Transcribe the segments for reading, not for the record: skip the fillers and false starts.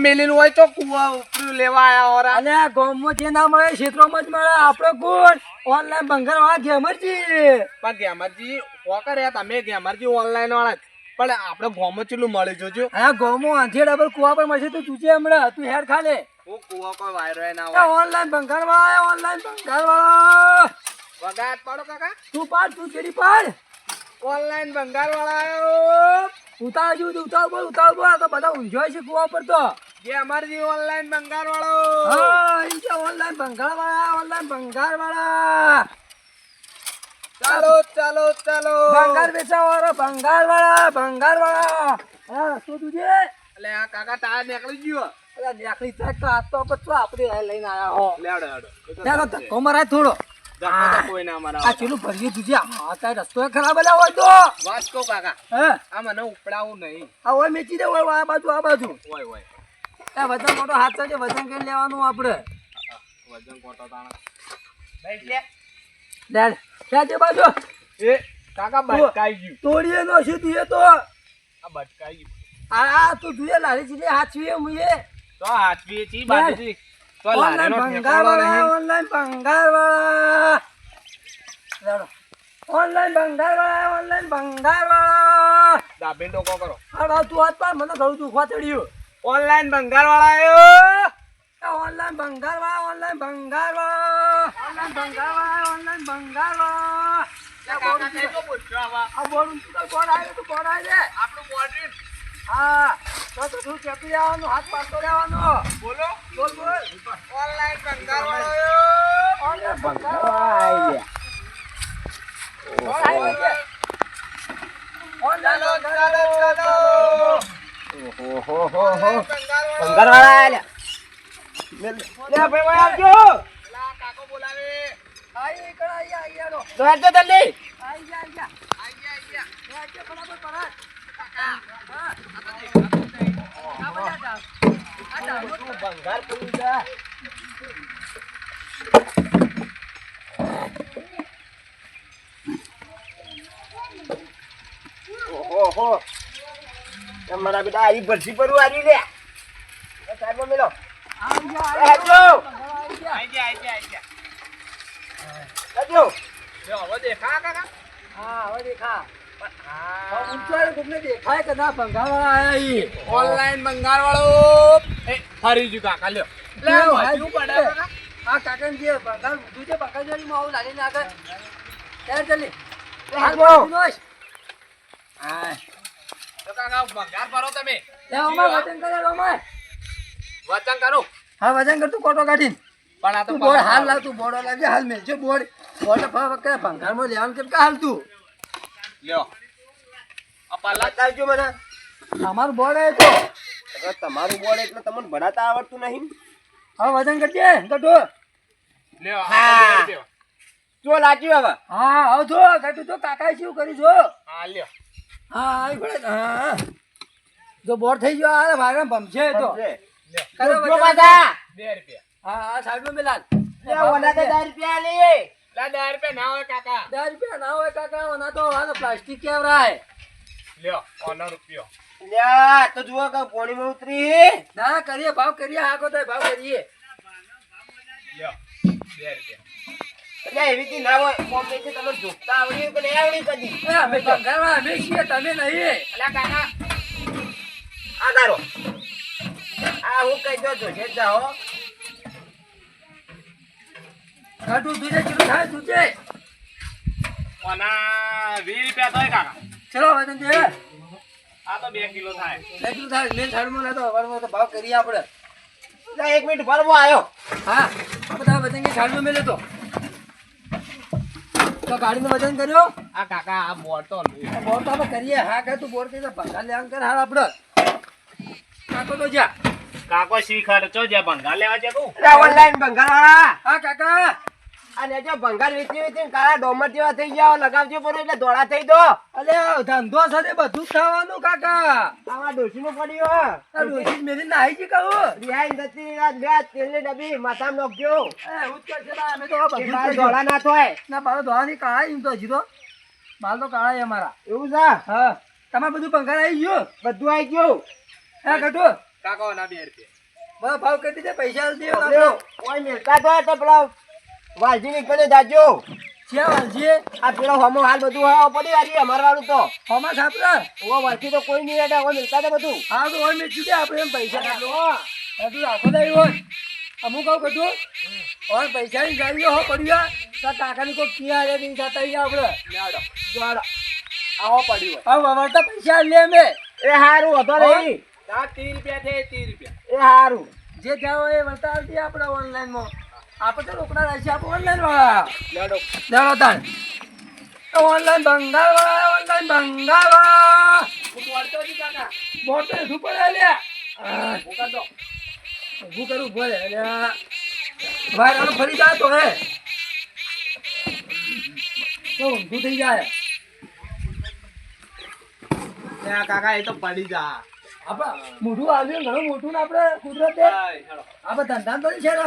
મેલીન હોય તો કુવા ઉપરી લેવા આયા ઓરા. અને આ ગામમાં જે ના મળે ક્ષેત્રોમાં જ મળે. આપણો ગુણ ઓનલાઈન બંગાર વાળા ગેમરજી. પણ ગેમરજી હોકર તમે ગેમરજી ઓનલાઈન વાળા પણ આપણે ગોમો ચેલું મળી જોજો. હા ગામમાં આંધી ડબલ કુવા પર મળશે. તું જોજે હમણાં તું હેડ ખાલે. હું કુવા કોઈ વાયરો ના હોય. ઓનલાઈન બંગાર વાળા ઓનલાઈન બંગાર વાળા વગાટ પાડો કાકા. તું પાડ તું કેરી પાડ. ઓનલાઈન બંગાળ વાળા આયો. ઉતાર જો ઉતાર બોલ આ તો બધા ઊંઝાય છે કુવા પર તો. ગેમરજી ઓનલાઈન બંગાળ વાળો. હા ઈ છે ઓનલાઈન બંગાળ વાળા. ચાલો ચાલો ચાલો. બંગાર વેચાવાળો બંગાળ વાળા. હા શું તુજે? એટલે આ કાકા ટાયર નીકળી ગયો. અલા નીકળી જાય તો આ તો પછી આપણે લઈને આયા હો. લેડો ચાલો ધક્કો મરાય થોડો. કોઈ ના મારા. આ ચેલું ભર્યું તુજે. આ કાંઈ રસ્તો ખરાબ જ હોય તો. વાત કહો કાકા. હે આ મને ઉપડાવું નહીં. આ હોય મેચી દે હોય આ બાજુ. હોય એ વજન મોટો હાથ છે વજન કરી લેવાનું આપણે. વજન કોટો તાણા. લઈ લે. લે ક્યાં છે બાજુ? એ કાકા બટકાઈ ગયું. તોડીએ નો છે તું એ તો. આ બટકાઈ ગયું. આ તું જોઈએ લારી ચીલે હાચવીએ મુએ. તો હાચવી ચી બાજુથી. તો લારેનો ઠેકાણો નહીં. ઓનલાઈન બંગાર વાળા. લેડો. ઓનલાઈન બંગાર વાળા. દાબે ડોકો કરો. આ તું હાથ પાડ મને ઘણું દુખવા ચડ્યું. ઓનલાઈન બંગાળ વાળા આયો. ઓનલાઈન બંગાર વાળા. ઓનલાઈન બંગાળ વાળા. કાકા કઈ તો પૂછ્યો આવા. આ બોર્ડ તું કોણ આવે તું કોણ આવે? આપણું બોડી. હા તો તું ચેપી જવાનું હાથ પાડતો રહેવાનો. બોલો. બોલ ઓનલાઈન બંગાળ વાળો આયો. ઓનલાઈન બંગાર વાળા. બંગાળ વાળા આયા. લે ભાઈ આવજો. લા કાકો બોલાવે. આઈ કડા આઈ આનો. દોડજો જલ્દી. આઈ જા. દોડજો બરાબર પરાત. કાકા. હા. બંગાળ પડી જા. ઓહો તમારા બેટા આવી ભરસી પરુ આવી લે. સાહેબ મેલો. આઈ જા. આજો. જો હવે દેખા કાકા. હા હવે દેખા. ઊંચાઈ તમને દેખાય કે ના બંગાળ વાળા આયા ઈ. ઓનલાઈન બંગાળ વાળો. એ ફરી ju કાકા લ્યો. લે હાજુ પડે કાકા. આ કાકાને જે બંગાળ દૂજે બકાજરી માં આવું લાલી નાખે. ત્યારે જલ્દી. હાલ બોલો. હા. તો કાકા બંગાળ ભરો તમે. લે ઓમાં વજન કરે ઓમાં. વચન કરો. હા વજન કર તું કોટો કાઢીને. પણ આ તો તું બોર્ડ હાલ લાવ તું બોર્ડ લાવજે હાલ મેલજો બોર્ડ. બોર્ડ વખતે બંગાળમાં લેવાનું કેમ કે હાલ તું. લ્યો. આ પાલા આવજો મને. અમારું બોર્ડ હે તો. તમારું બોર્ડ એટલે તમને ભણાતા આવડતું નહીં. હવે વજન કરજે કટો. લ્યો હા. જો લાગ્યું હવે. હા આવ જો કટુ તો કાકા શું કરી જો. હા લ્યો. હા આવી પડે હા. જો બોર્ડ થઈ ગયો આ ભાગમ ભમશે તો. કરો પાછા. 2 રૂપિયા. હા આ સાઈડમાં મેલાલ. લે ઓલા તો 10 રૂપિયા લે. લા 10 રૂપિયા ના હોય કાકા. 10 રૂપિયા ના હોય કાકા ઓના તો આ પ્લાસ્ટિક કેવરાય. લ્યો 15 રૂપિયા. લ્યા તો જુઓ કે પાણીમાં ઉતરી. ના કરીએ ભાવ કરીએ હાકો તો ભાવ કરીએ. લ્યો 2 રૂપિયા. એટલે એવી થી ના હોય કોમ કે તમે જોતા આવડી કે નહીં આવડી કદી. એ અમે બંગાળમાં અમે છીએ તમે નહીં. અલા કાકા આ તારો આ હું કહી દો જોજે જાઓ. કટુ તુજે કિલો થાય તુજે. ઓના 20 રૂપિયા થાય કાકા. ચલો વજન દે. આ તો 2 કિલો થાય. 2 કિલો થાય મેન સાઈડમાં લેતો વરનો તો ભાવ કરીએ આપણે. લે 1 મિનિટ ભરવો આવ્યો. હા બધા વજન કે સાઈડમાં મેલે તો ગાડીનું વજન કર્યો. આ કાકા આ બોર્ડ તો બોર્ડ તો આપણે કરીએ હા કે તું બોર્ડ કરી ભંગાર લેવાનું કર હાલ આપણે. કાકો તો જા. કાકો શીખર ચો જે ભંગાર લેવા છે તું. ઓનલાઈન ભંગાર વાળા. હા કાકા. અને જો ભંગાર વેચી કાળા ડોમર જેવા થઈ ગયા લગાવજો પર એટલે ધોળા થઈ દો. અલે ધંધો સાથે બધું ખાવાનું કાકા. આવા ડોશીમાં પડ્યો. આ ડોશી મેલી નાઈ જી કહું. રિહાઈ નથી આ બે તેલની ડબ્બી માથામાં નાખજો. એ ઉત કરશે ના અમે તો બધું બાર જ ધોળા ના થાય. ના બાર ધોળાની કાળા એમ તો હજી તો બાલ તો કાળા અમારા. એવું છે. હા તમારે બધું પંખાર આવી ગયું. બધું આવી ગયું. હે કટુ કાકો ના 2 રૂપિયા. બરાબર ભાવ કરી દે પૈસા આલી દે આપણે કોઈ મિલતા તો તો પેલા વાલજીની કને જાજો ક્યાં વાલજી આ પેલો હમો હાલ બધું હા પડી આજી અમાર વાળું તો હમા સાપરા ઓ વાલજી તો કોઈ નહીં રહેતા કોઈ મિલતા તો બધું હા તો હોય મેં ચૂકે આપણે એમ પૈસા નાખો તું રાખો દે હોય અમુક આવું કીધું ઓર પૈસા ની ગાડીઓ હો પડ્યા તો કાકાની કોઈ કિયા રે નહીં જતા આપણે લેડો જોડો આવો પડ્યું હવે વળતા પૈસા લે અમે એ હારું હતો નહીં આ 30 રૂપિયા છે 30 રૂપિયા એ હારું જે ત્યાં હોય એ વળતા આવતી આપણે ઓનલાઈનમાં આપણે તો રોકડા રાખીએ આપણે ઓનલાઈન વાળા લેડો લેડો તાણ ઓનલાઈન બંગાળ વાળા ઓનલાઈન બંગાળ વાળા હું બોલતો નથી કાકા બોટે શું પડે લ્યા હું કરતો ઊભું કરવું પડે અલ્યા ભાઈ આનો ફરી જાય તો હે તો ઊંધું થઈ જાય ત્યાં કાકા એ તો પડી જા આપણે મોઢું આવ્યું ઘણું મોટું ને આપણે કુદરતે આપણે ધંધા તો છે ને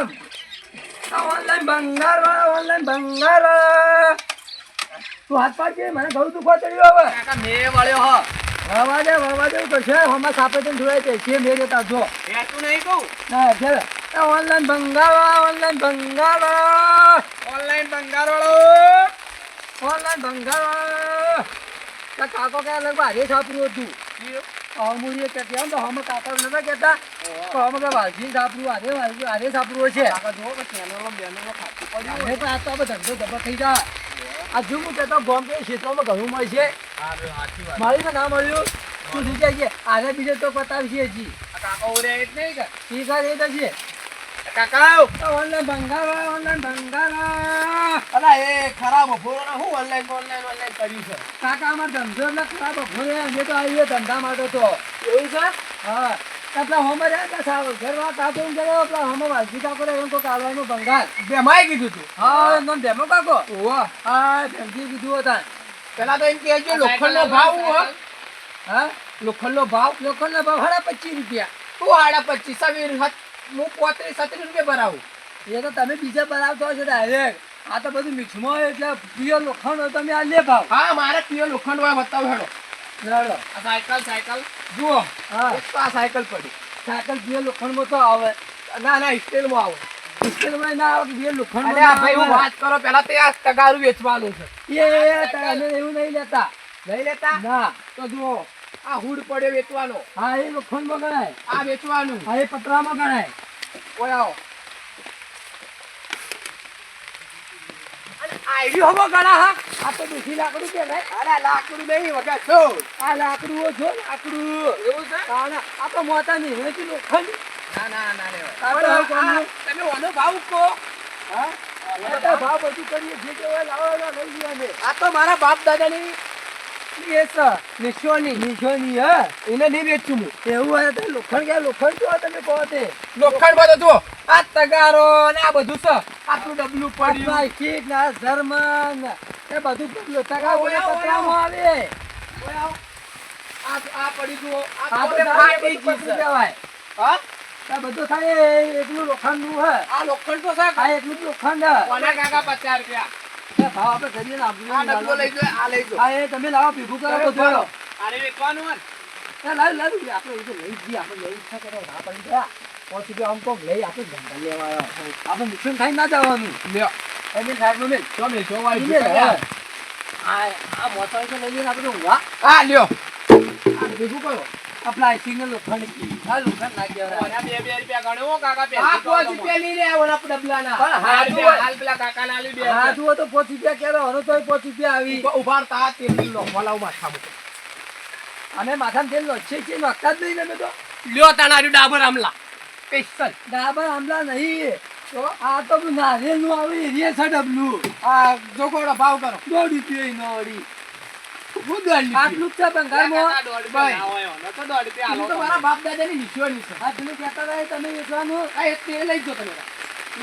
ઓનલાઈન બંગાળ વાળા ઓનલાઈન બંગાળ વાળા તું હાથ પાડ કે મને ઘણું દુખવા ચડ્યું હવે કાકા મેં વળ્યો હો વાવા દે એવું કરશે હમણાં સાપે તો જોડાય છે છે મેં દેતા જો બેઠું નહીં કહું ના છે ઓનલાઈન બંગાળ વાળા ઓનલાઈન બંગાળ વાળા ઓનલાઈન બંગાળ વાળો ઓનલાઈન બંગાળ વાળા કાકો કે લગભગ હારે સાપરું હતું અમુરીએ કહેતા તો હમ કાકા નતા કહેતા તો હમ કે વાલજી સાપરું હારે સાપરું છે કાકા જો કે ચેનલો બેનલો ખાતું પડ્યું હવે તો આ તો આપણે ધંધો જબર થઈ જાય આ જો હું કહેતો ગોમ કે ક્ષેત્રમાં ઘણું મળશે હારું સાચી વાત મારી તો ના મળ્યું તું શું કહે છે આને બીજે તો પતાવી છે હજી આ કાકા ઉરે જ નહીં કે ઠીક છે એ તો છે કાકા ઓનલાઈન બંગાળ ઓનલાઈન બંગાળ અલા એ ખરાબ બપોરના હું ઓનલાઈન કર્યું છે કાકા અમાર ધંધો એટલે ખરાબ ભૂલે અમે તો આવીએ ધંધા માટે તો એવું છે હા આપણા હોમ રહ્યા હતા ઘરવા કાકો એમ કર્યો આપણા હોમ વાલજી કાકો રે એમ તો કાલવાનું બંગાળ બેમાય કીધું તું હા એમ ડેમો કાકો ઓવા હા ધમકી કીધું હતા પેલા તો એમ કહેજો લોખંડનો ભાવ હું હો હા લોખંડનો ભાવ લોખંડના ભાવ સાડા 25 રૂપિયા તું આડા 25 સવીર હું 35 37 રૂપિયા ભરાવું એ તો તમે બીજા બનાવતો હશો ડાયરેક્ટ આ તો બધું મિક્સમાં હોય એટલે પ્યોર લોખંડ હોય તમે આ લે ભાવ હા મારે પ્યોર લોખંડ વાળા બતાવો હેડો લડો આ સાયકલ જુઓ હા એક તો આ સાયકલ પડી સાયકલ પ્યોર લોખંડમાં તો આવે ના ના સ્ટીલમાં આવો મુશ્કેલમાં ના આવે કે પ્યોર લોખંડમાં અરે આ ભાઈ હું વાત કરો પેલા તે આ તગારું વેચવાનું છે તમે એવું નહીં લેતા લઈ લેતા ના તો જુઓ આ હુડ પડ્યો વેચવાનો હા એ લોખંડમાં ગણાય આ વેચવાનું હા એ પતરામાં ગણાય ઓય આવો આઈડિયો હમો ગણા હા આ તો દુખી લાકડું કહેવાય અરે લાકડું નહીં વગર છો આ લાકડું જો લાકડું એવું છે આ તો મોટા નહીં હોય કે લોખંડ ના રે આ તો હવે કોમનું. તમે ઓનો ભાવ કહો હા આ તો ભાવ બધું કરીએ જે જે હોય લાવો લઈ લઈએ અમે આ તો મારા બાપ દાદાની એ સર નિશોની હા એને નહીં વેચું હું એવું હોય તો લોખંડ કે લોખંડ જો તમે કહો તે લોખંડ બધું જુઓ આ તગારો ને આ બધું છે આટલું ડબલું પડ્યું પ્લાસ્ટિક ના જર્મન એ બધું પતલું ટકા ઓય આવો, પતરામાં આવે ઓય આવો. આ પડી જુઓ આ આ તો તો ફાટી પતલું ગઈ છે કહેવાય હા આ બધું થાય એકલું લોખંડ નું હે આ લોખંડ તો છે આ એકલું જ લોખંડ હે કોના કાકા 50 રૂપિયા એ ભાવ આપણે કરીએ ને આ ડબલો લઈ જો આ લઈ જો હા એ તમે લાવો ભેગું કરો તો જોયો આરે વેચવાનું હોય એ લાવી આપણે એ તો લઈ જ જઈએ આપણે લઈ ઈચ્છા કરો ના પડી ગયા 5 રૂપિયા આમ તો લઈ આપણે ધંધા લેવા આવ્યા આપણે મિશન ખાઈ ના જવાનું લ્યો એની સાઈડમાં મેં તો મેં જોવા આ મોટર તો લઈ લઈને આપણે ઊંઘા આ લ્યો આ ભેગું કરો આ પ્લાસ્ટિક ને લોખંડ આ લોખંડ નાખી આવે ઓના 2 રૂપિયા ગણો કાકા આ 5 રૂપિયા લઈ લે ઓના ડબલાના પણ હાથ જુઓ. હાલ પેલા કાકા ના લી 2 હા જુઓ તો 5 રૂપિયા કેરો હનો તો 5 રૂપિયા આવી ઉભારતા તેલ લો મલાવ માથા મૂકો અને માથામાં તેલ લોચે છે નખતા જ નહીં તમે તો લ્યો તાનારી ડાબર આમલા સ્પેશિયલ ડાબર આમલા નહીં તો આ તો નારિયેળ નું આવે એરિયા છે ડબલું આ જોગોડો ભાવ કરો 1.5 રૂપિયા નોડી હું દોડ આટલું જ છે બંગાળમાં હું તો મારા બાપ દાદાની નિશાની છે આ પેલું કહેતા હતા એ તમે વેચવાનું આ એક તેલ લઈ જો તમે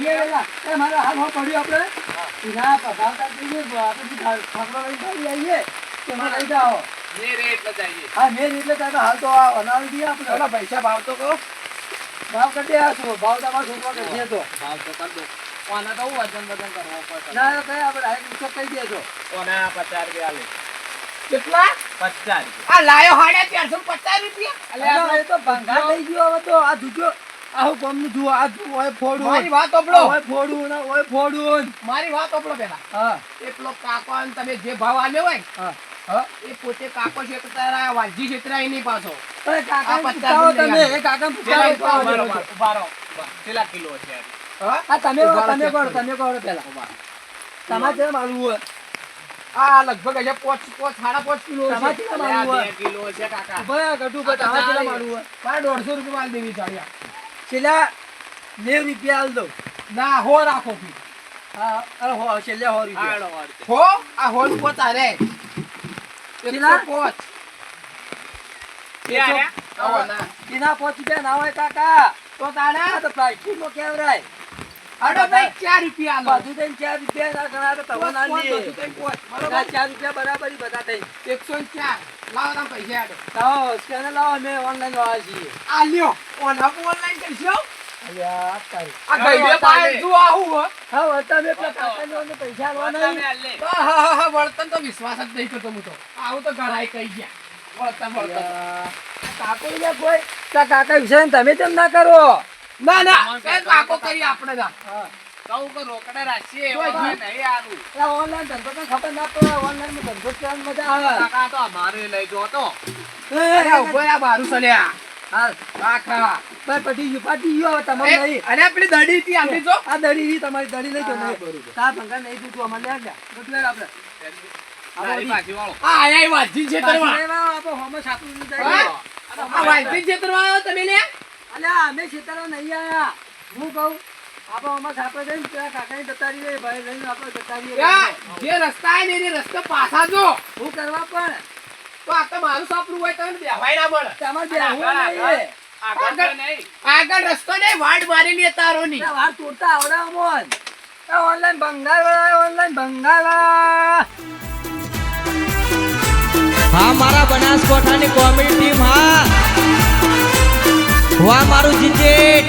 એ વેલા એ મારા હાથમાં પડ્યું આપણે ના પધારતા જઈએ આપણે ખાખરો લઈને આવીએ તમે લઈ જાઓ ને રેટ લજાઈએ હા મેં એટલે તારે હાલ તો આ બનાવી દઈએ આપણે ચલો પૈસા ભાવ તો કહો ભાવ કરી દે આ શું ભાવ તમારે શોધવા કરીએ તો ભાવ તો કર દો ઓના તો વજન કરવો પડે ના કઈ આપણે હાઈ પૂછો કહી દેજો ઓના 50 રૂપિયા લે કેટલા 50 આ લાયો 450 રૂપિયા અલે એ તો ભંગાર થઈ ગયો હવે તો આ જુજો આવું કોમનું જુઓ, આ જુઓ, ઓય ફોડું. મારી વાત સાંભળો. ઓય ફોડું ને ઓય ફોડું. મારી વાત સાંભળો પેલા. હા, એ પેલો કાકો ને તમે જે ભાવ આલ્યો હોય હા. એ પોતે કાકો છેતરાયા, વાલજી છેતરાય નહીં પાછો. અરે કાકાને આ પૂછાવો પચાસ તમે, લઈ એ કાકાને પેલા પૂછાવો. ઉભા રહો, ઉભા રહો. કેટલા કિલો છે આ? આ તમે ઉભા રહો, તમે check કરો, કરો. તમે કરો પેલા. ઉભા. તમારે જેમ માલવું હોય. આ લગભગ હજી 5.5 કિલો તમારે છે. કેટલા અરે આ માલવું હોય? 2 કિલો છે કાકા. ઉભા ગટુ પર તમારે કેટલા માલવું હોય? મારે 150 રૂપિયા માલ દેવી ચાલ્યા. છેલ્લા 90 રૂપિયા આલ દઉં. ના હો રાખો ફી. હા, અરે હો, છેલ્લે 100 રૂપિયા. હો આ હોલ પોતા રે. કેટલા? 105. બે આને? આવો ના. એના 5 રૂપિયા ના હોય કાકા. તો તાણે આ તો પ્લાસ્ટિકનો કેવરાય. અડો ભાઈ 4 રૂપિયા આલો. બધું થઈને 4 રૂપિયા ના ગણા તો તમે ના પોચ, લે. બધું થઈને પોચ. બધા બરોબર? 4 રૂપિયા બરાબરી બધા થઈ. 104. લાવો તમે પૈસા આડો. લાવો, સ્કેનર લાવો, અમે ઓનલાઈન વાળા છીએ. આ લ્યો. ઓનલાઈન કરશો? અલ્યા, તારી. આ ગઈડે પાય જો આવું હો. હા, વળતા મેં પેલા કાકાને ઓને પૈસા આલવાના નહીં. હા, વળતન તો વિશ્વાસ જ નહીં કરતો હું તો. આવું તો ઘરાય કહી ગયા. વળતન. અલ્યા, કાકો ને કોઈ તા કાકા વિશે તમે કેમ ના કરો? ના ના કઈ કાકો કરી આપણે ના. હા, કહું કે રોકડે રાખીએ કોઈ એવા નહીં આલું. આ ઓનલાઈન ધંધો તો ખબર ના પડે. ઓનલાઈન ધંધો કરવાની મજા આવે. કાકા તો અમારે લઈ જો તો. એ, અરે ઉભો રે, આ બારું સલ્યા. હા, કાકા. બસ પટી ગયો હવે તમારે નહીં. અને પેલી દડી હતી આપી જો. આ દડી રી તમારી દડી લઈ જાઓ. હા, નહીં. બરોબર. તાર ભંગાર નહીં દીધું અમારે લે ગયા. બધું લે આપણે. નારી બાજી વાળો. આ આયા વાજી છેતરવા. પાછી લેવા આવો, આપણે હોમાં સાપું નહીં જાય. હા? આ વાજી છેતરવા આવ્યો તમે લે. અલ્યા, અમે ખેતરમાં નહીં આયા. હું કહું, આપણે હોમાં સાપે જઈને પેલા કાકાની દતારી લઈ, ભાઈ લઈને આપણે દતારી યા, જે રસ્તા આવે ને એ રસ્તે પાછા જો. હું કરવા પણ તો આ તો મારું સાપડું હોય તો એને બેહવાય ના મળે. તમારે બેહવું નહીં. આગળ રસ્તો નહીં, વાડ મારેલી તારોની. આ વાર તોડતા આવડે અમોન. આ ઓનલાઈન ભંગાર વાળા, ઓનલાઈન ભંગાર વાળા. હા મારા બનાસકોઠાની કોમેડી ટીમ હા વાહ મારું જીજેટ